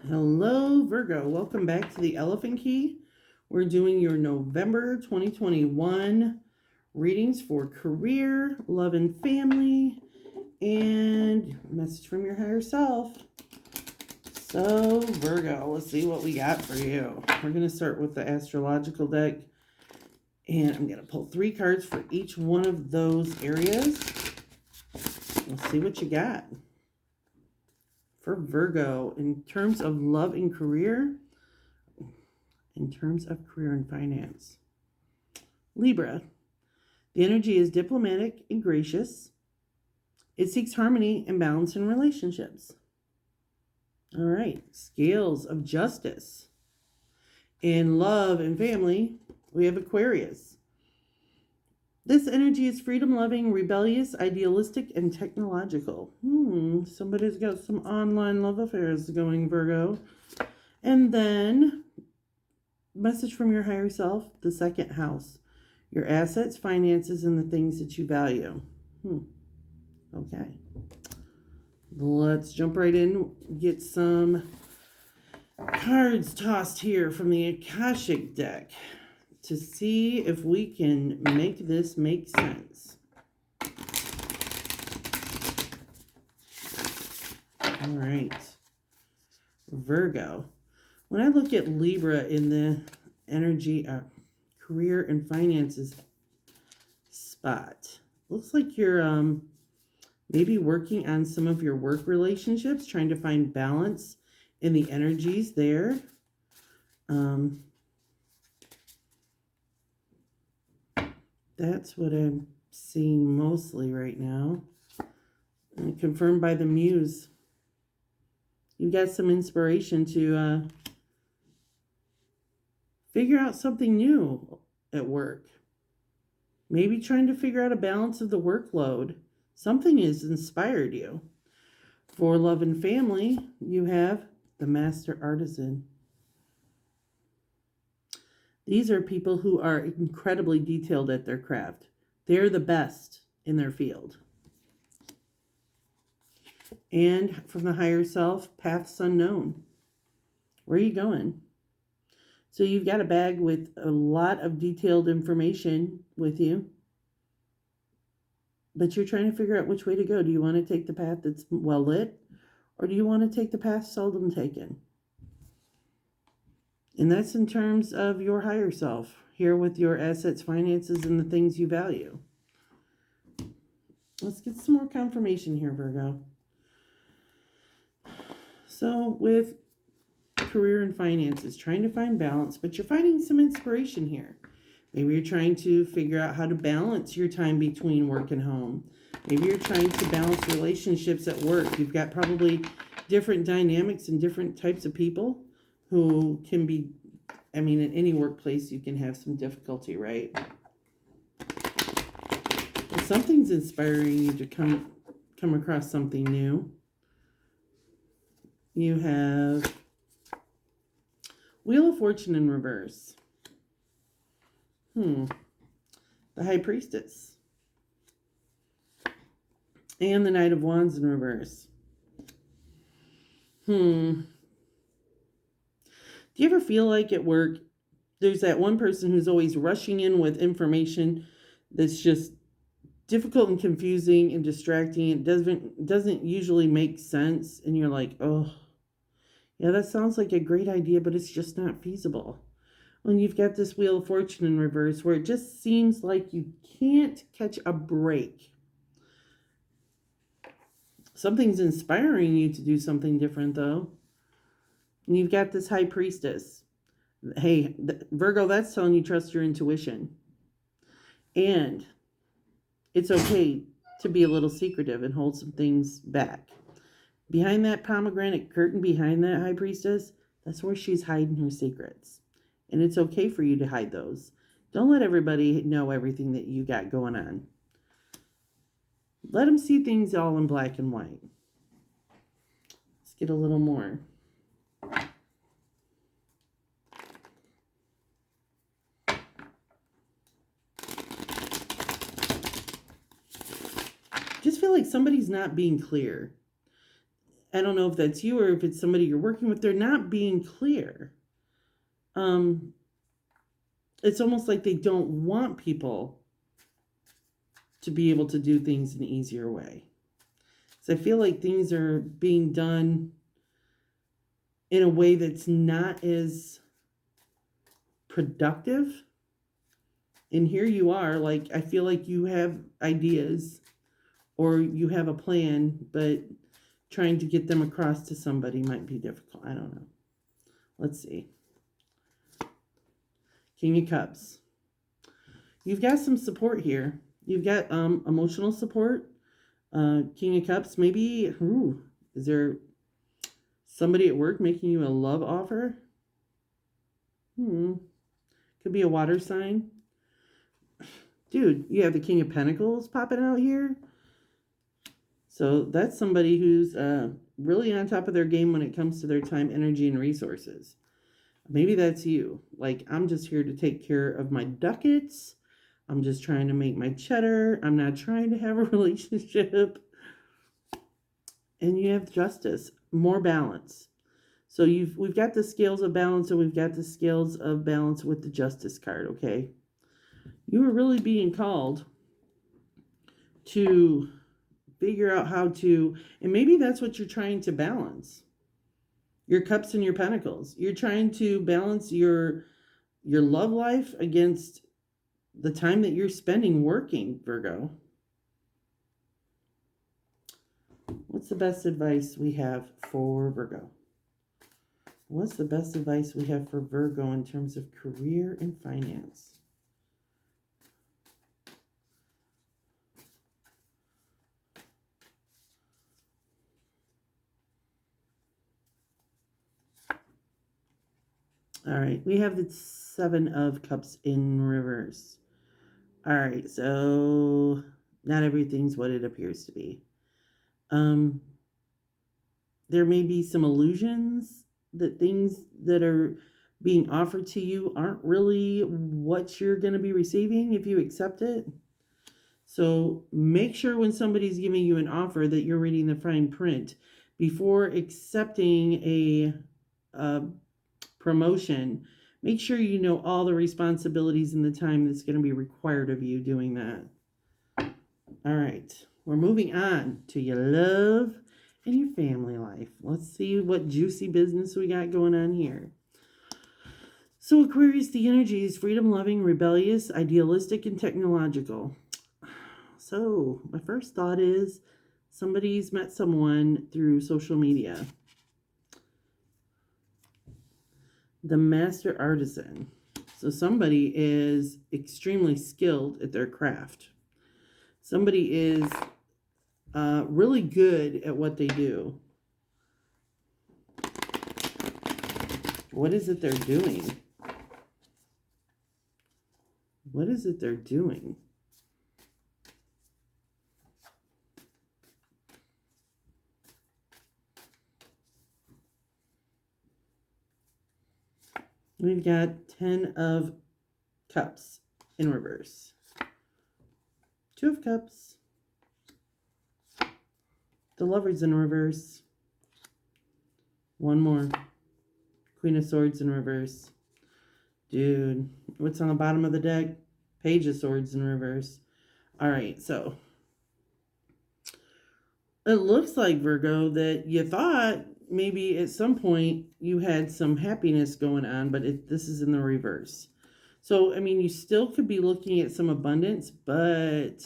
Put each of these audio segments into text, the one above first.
Hello, Virgo. Welcome back to the Elephant Key. We're doing your November 2021 readings for career, love and family, and message from your higher self. So, Virgo, let's see what we got for you. We're going to start with the Astrological Deck, and I'm going to pull 3 cards for each one of those areas. Let's see what you got. For Virgo, in terms of love and career, in terms of career and finance. Libra, the energy is diplomatic and gracious. It seeks harmony and balance in relationships. All right, scales of justice. In love and family, we have Aquarius. This energy is freedom-loving, rebellious, idealistic, and technological. Somebody's got some online love affairs going, Virgo. And then, message from your higher self, the second house. Your assets, finances, and the things that you value. Okay. Let's jump right in, get some cards tossed here from the Akashic deck to see if we can make this make sense. All right. Virgo. When I look at Libra in the energy, career and finances spot, looks like you're maybe working on some of your work relationships, trying to find balance in the energies there. That's what I'm seeing mostly right now. And confirmed by the Muse. You got some inspiration to figure out something new at work. Maybe trying to figure out a balance of the workload. Something has inspired you. For love and family, you have the Master Artisan. These are people who are incredibly detailed at their craft. They're the best in their field. And from the higher self, paths unknown. Where are you going? So you've got a bag with a lot of detailed information with you. But you're trying to figure out which way to go. Do you want to take the path that's well lit? Or do you want to take the path seldom taken? And that's in terms of your higher self, here with your assets, finances, and the things you value. Let's get some more confirmation here, Virgo. So with career and finances, trying to find balance, but you're finding some inspiration here. Maybe you're trying to figure out how to balance your time between work and home. Maybe you're trying to balance relationships at work. You've got probably different dynamics and different types of people who can be, in any workplace you can have some difficulty, right? But something's inspiring you to come across something new. You have Wheel of Fortune in reverse. The High Priestess. And the Knight of Wands in reverse. Do you ever feel like at work, there's that one person who's always rushing in with information that's just difficult and confusing and distracting? It doesn't usually make sense. And you're like, oh, yeah, that sounds like a great idea, but it's just not feasible. When you've got this Wheel of Fortune in reverse where it just seems like you can't catch a break. Something's inspiring you to do something different, though. And you've got this High Priestess. Hey, Virgo, that's telling you trust your intuition. And it's okay to be a little secretive and hold some things back. Behind that pomegranate curtain, behind that High Priestess, that's where she's hiding her secrets. And it's okay for you to hide those. Don't let everybody know everything that you got going on. Let them see things all in black and white. Let's get a little more. Just feel like somebody's not being clear. I don't know if that's you or if it's somebody you're working with, they're not being clear. It's almost like they don't want people to be able to do things in an easier way. So I feel like things are being done in a way that's not as productive. And here you are, like, I feel like you have ideas or you have a plan, but trying to get them across to somebody might be difficult. I don't know. Let's see. King of Cups. You've got some support here. You've got emotional support. King of Cups. Maybe, is there somebody at work making you a love offer? Could be a water sign. Dude, you have the King of Pentacles popping out here. So that's somebody who's really on top of their game when it comes to their time, energy, and resources. Maybe that's you. Like, I'm just here to take care of my ducats. I'm just trying to make my cheddar. I'm not trying to have a relationship. And you have Justice, more balance. So we've got the scales of balance, and we've got the scales of balance with the Justice card, okay? You are really being called to figure out how to, and maybe that's what you're trying to balance. Your cups and your pentacles. You're trying to balance your love life against the time that you're spending working, Virgo. What's the best advice we have for Virgo? What's the best advice we have for Virgo in terms of career and finance? All right, we have the Seven of Cups in reverse. All right, so not everything's what it appears to be. There may be some illusions that things that are being offered to you aren't really what you're going to be receiving if you accept it. So make sure when somebody's giving you an offer that you're reading the fine print before accepting a promotion. Make sure you know all the responsibilities and the time that's going to be required of you doing that. All right, we're moving on to your love and your family life. Let's see what juicy business we got going on here. So Aquarius, the energy is freedom-loving, rebellious, idealistic, and technological. So my first thought is somebody's met someone through social media. The master artisan. So somebody is extremely skilled at their craft. Somebody is really good at what they do. What is it they're doing? What is it they're doing? We've got 10 of Cups in reverse. 2 of Cups. The Lovers in reverse. One more. Queen of Swords in reverse. Dude, what's on the bottom of the deck? Page of Swords in reverse. All right, so it looks like, Virgo, that you thought maybe at some point you had some happiness going on, but this is in the reverse. So, I mean, you still could be looking at some abundance, but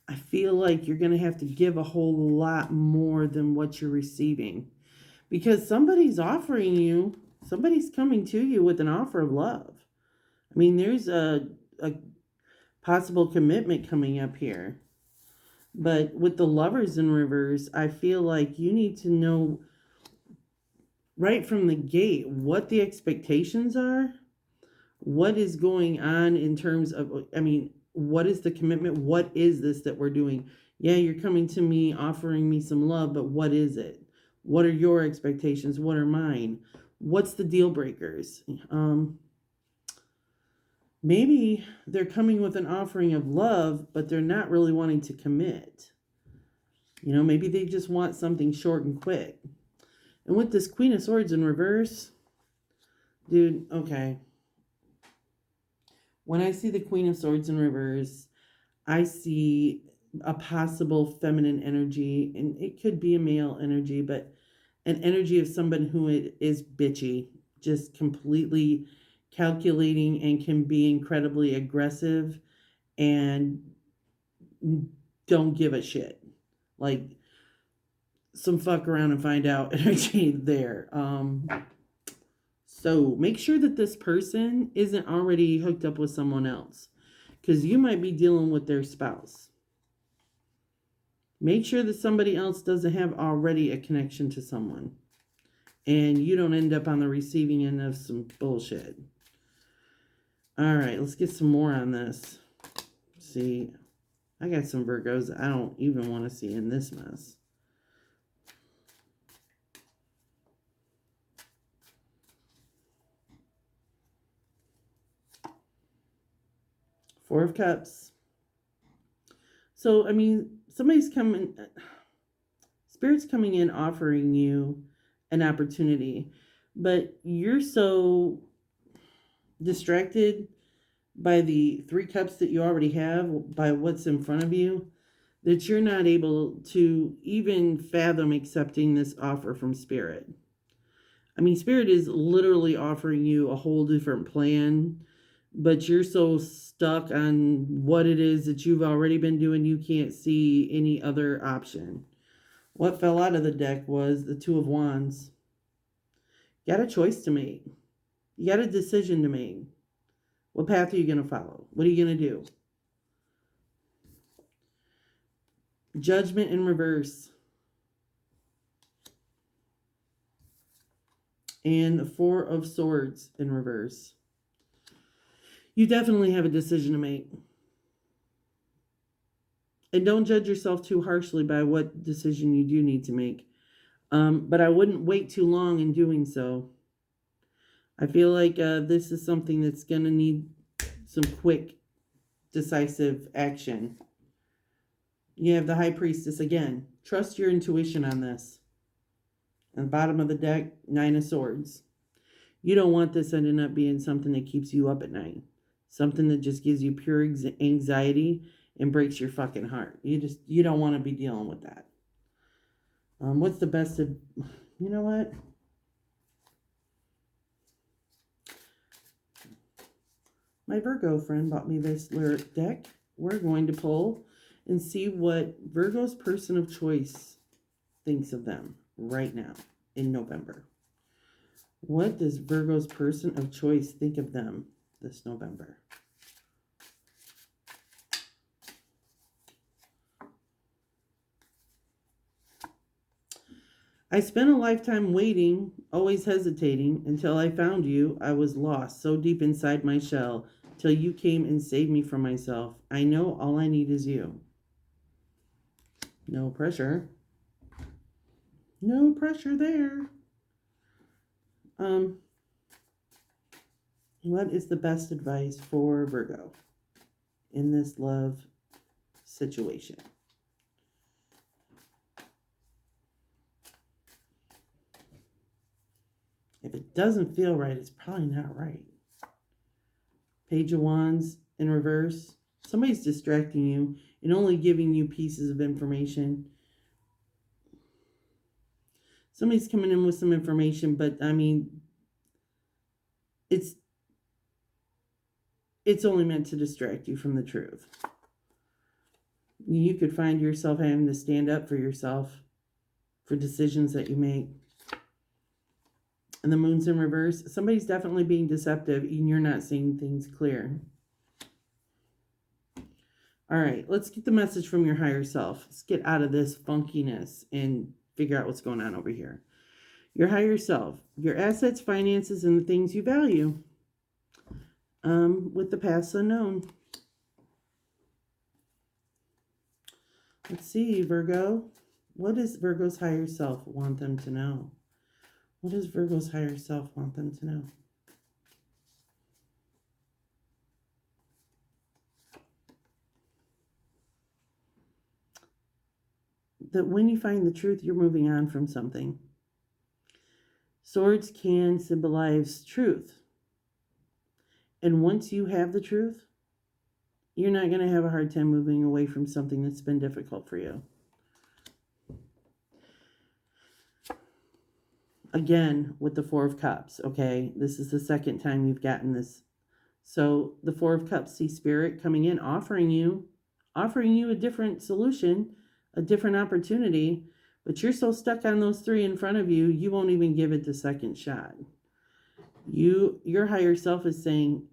I feel like you're going to have to give a whole lot more than what you're receiving. Because somebody's offering you, somebody's coming to you with an offer of love. I mean, there's a possible commitment coming up here. But with the Lovers in reverse, I feel like you need to know right from the gate what the expectations are, what is going on in terms of, I mean, what is the commitment? What is this that we're doing? Yeah, you're coming to me, offering me some love, but what is it? What are your expectations? What are mine? What's the deal breakers? Maybe they're coming with an offering of love, but they're not really wanting to commit. You know, maybe they just want something short and quick. And with this Queen of Swords in reverse, dude, okay. When I see the Queen of Swords in reverse, I see a possible feminine energy, and it could be a male energy, but an energy of someone who is bitchy, just completely calculating and can be incredibly aggressive and don't give a shit. Like some fuck around and find out energy there. So make sure that this person isn't already hooked up with someone else, because you might be dealing with their spouse. Make sure that somebody else doesn't have already a connection to someone, and you don't end up on the receiving end of some bullshit. All right, let's get some more on this. See, I got some Virgos I don't even want to see in this mess. Four of Cups. So, I mean, somebody's coming, Spirit's coming in offering you an opportunity, but you're so distracted by the three cups that you already have, by what's in front of you, that you're not able to even fathom accepting this offer from Spirit. I mean, Spirit is literally offering you a whole different plan, but you're so stuck on what it is that you've already been doing, you can't see any other option. What fell out of the deck was the Two of Wands. You got a choice to make. You got a decision to make. What path are you going to follow? What are you going to do? Judgment in reverse. And the Four of Swords in reverse. You definitely have a decision to make. And don't judge yourself too harshly by what decision you do need to make. But I wouldn't wait too long in doing so. I feel like this is something that's going to need some quick, decisive action. You have the High Priestess again. Trust your intuition on this. On the bottom of the deck, Nine of Swords. You don't want this ending up being something that keeps you up at night. Something that just gives you pure anxiety and breaks your fucking heart. You don't want to be dealing with that. What's the best of... You know what? My Virgo friend bought me this lyric deck. We're going to pull and see what Virgo's person of choice thinks of them right now in November. What does Virgo's person of choice think of them this November? I spent a lifetime waiting, always hesitating, until I found you. I was lost so deep inside my shell, till you came and saved me from myself. I know all I need is you. No pressure. No pressure there. What is the best advice for Virgo in this love situation? If it doesn't feel right, it's probably not right. Page of Wands in reverse. Somebody's distracting you and only giving you pieces of information. Somebody's coming in with some information, but I mean, it's only meant to distract you from the truth. You could find yourself having to stand up for yourself for decisions that you make. And the Moon's in reverse. Somebody's definitely being deceptive and you're not seeing things clear. All right, let's get the message from your higher self. Let's get out of this funkiness and figure out what's going on over here. Your higher self, your assets, finances, and the things you value. With the past unknown. Let's see, Virgo. What does Virgo's higher self want them to know? What does Virgo's higher self want them to know? that when you find the truth, you're moving on from something. Swords can symbolize truth. And once you have the truth, you're not going to have a hard time moving away from something that's been difficult for you. Again, with the Four of Cups, okay? This is the second time you've gotten this. So the Four of Cups, see Spirit coming in, offering you a different solution, a different opportunity, but you're so stuck on those three in front of you, you won't even give it the second shot. Your higher self is saying,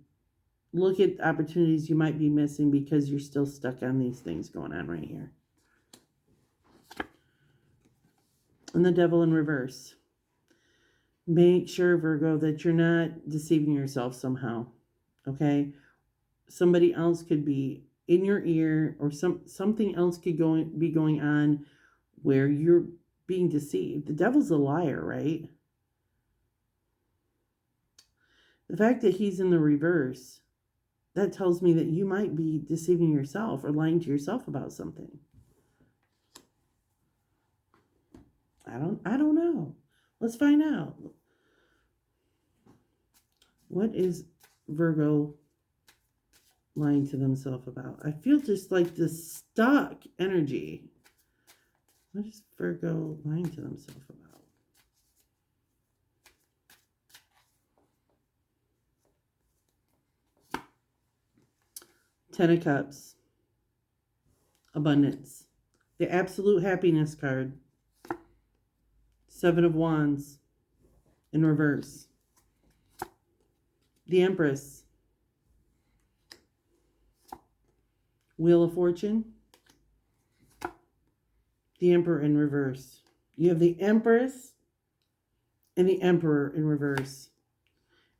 look at opportunities you might be missing because you're still stuck on these things going on right here. And the Devil in reverse. Make sure, Virgo, that you're not deceiving yourself somehow, okay? Somebody else could be in your ear, or something else could be going on where you're being deceived. The devil's a liar, right? The fact that he's in the reverse, that tells me that you might be deceiving yourself or lying to yourself about something. I don't know. Let's find out. What is Virgo lying to themselves about? I feel just like this stuck energy. What is Virgo lying to themselves about? Ten of Cups. Abundance. The absolute happiness card. Seven of Wands in reverse. The Empress. Wheel of Fortune. The Emperor in reverse. You have the Empress and the Emperor in reverse.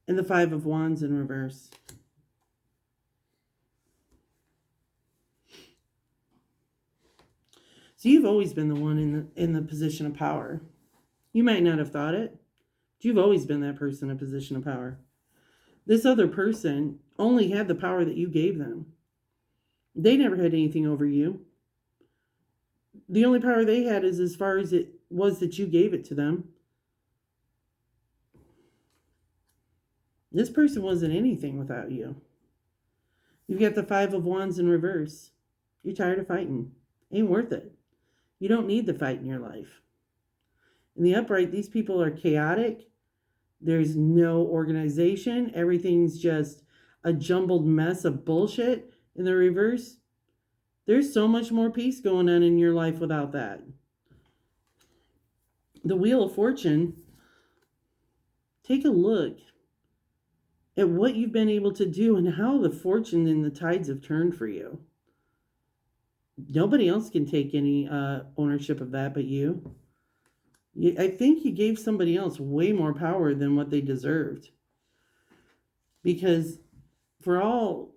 And the Five of Wands in reverse. So you've always been the one in the position of power. You might not have thought it, but you've always been that person in a position of power. This other person only had the power that you gave them. They never had anything over you. The only power they had is as far as it was that you gave it to them. This person wasn't anything without you. You've got the Five of Wands in reverse. You're tired of fighting. Ain't worth it. You don't need the fight in your life. In the upright, these people are chaotic. There's no organization. Everything's just a jumbled mess of bullshit. In the reverse, there's so much more peace going on in your life without that. The Wheel of Fortune, take a look at what you've been able to do and how the fortune and the tides have turned for you. Nobody else can take any ownership of that but you. I think you gave somebody else way more power than what they deserved. Because for all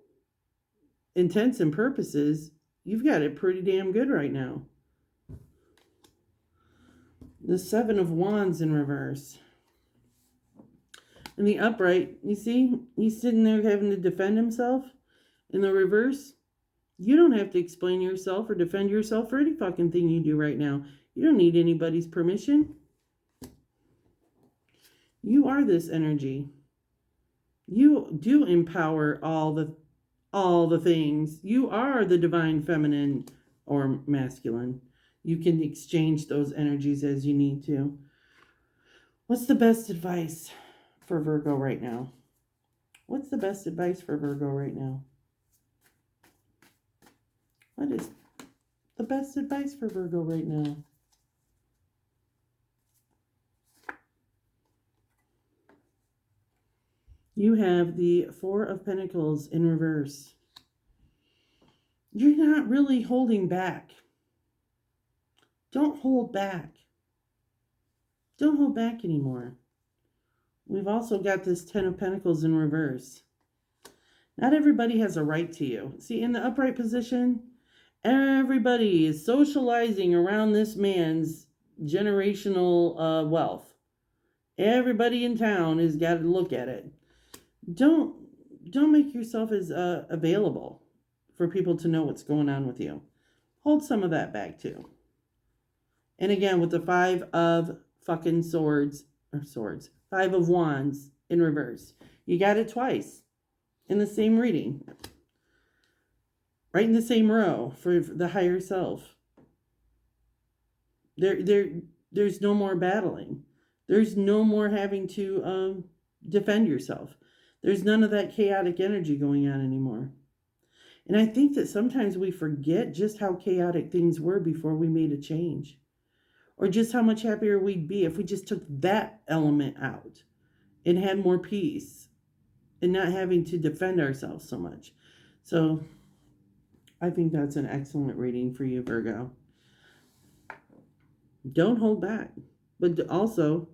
intents and purposes, you've got it pretty damn good right now. The Seven of Wands in reverse. In the upright, you see, he's sitting there having to defend himself. In the reverse, you don't have to explain yourself or defend yourself for any fucking thing you do right now. You don't need anybody's permission. You are this energy. You do empower all the things. You are the divine feminine or masculine. You can exchange those energies as you need to. What's the best advice for Virgo right now? What's the best advice for Virgo right now? What is the best advice for Virgo right now? You have the Four of Pentacles in reverse. You're not really holding back. Don't hold back. Don't hold back anymore. We've also got this Ten of Pentacles in reverse. Not everybody has a right to you. See, in the upright position, everybody is socializing around this man's generational wealth. Everybody in town has got to look at it. Don't make yourself as available for people to know what's going on with you. Hold some of that back too. And again, with the 5 of fucking swords, or swords, 5 of wands in reverse. You got it twice in the same reading. Right in the same row for the higher self. There's no more battling. There's no more having to defend yourself. There's none of that chaotic energy going on anymore. And I think that sometimes we forget just how chaotic things were before we made a change. Or just how much happier we'd be if we just took that element out and had more peace and not having to defend ourselves so much. So I think that's an excellent reading for you, Virgo. Don't hold back. But also,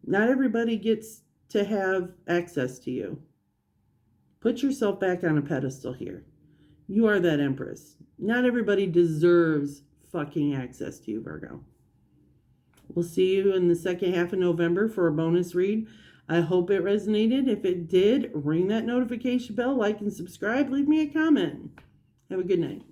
not everybody gets to have access to you. Put yourself back on a pedestal here. You are that empress. Not everybody deserves fucking access to you, Virgo. We'll see you in the second half of November for a bonus read. I hope it resonated. If it did, ring that notification bell, like and subscribe. Leave me a comment. Have a good night.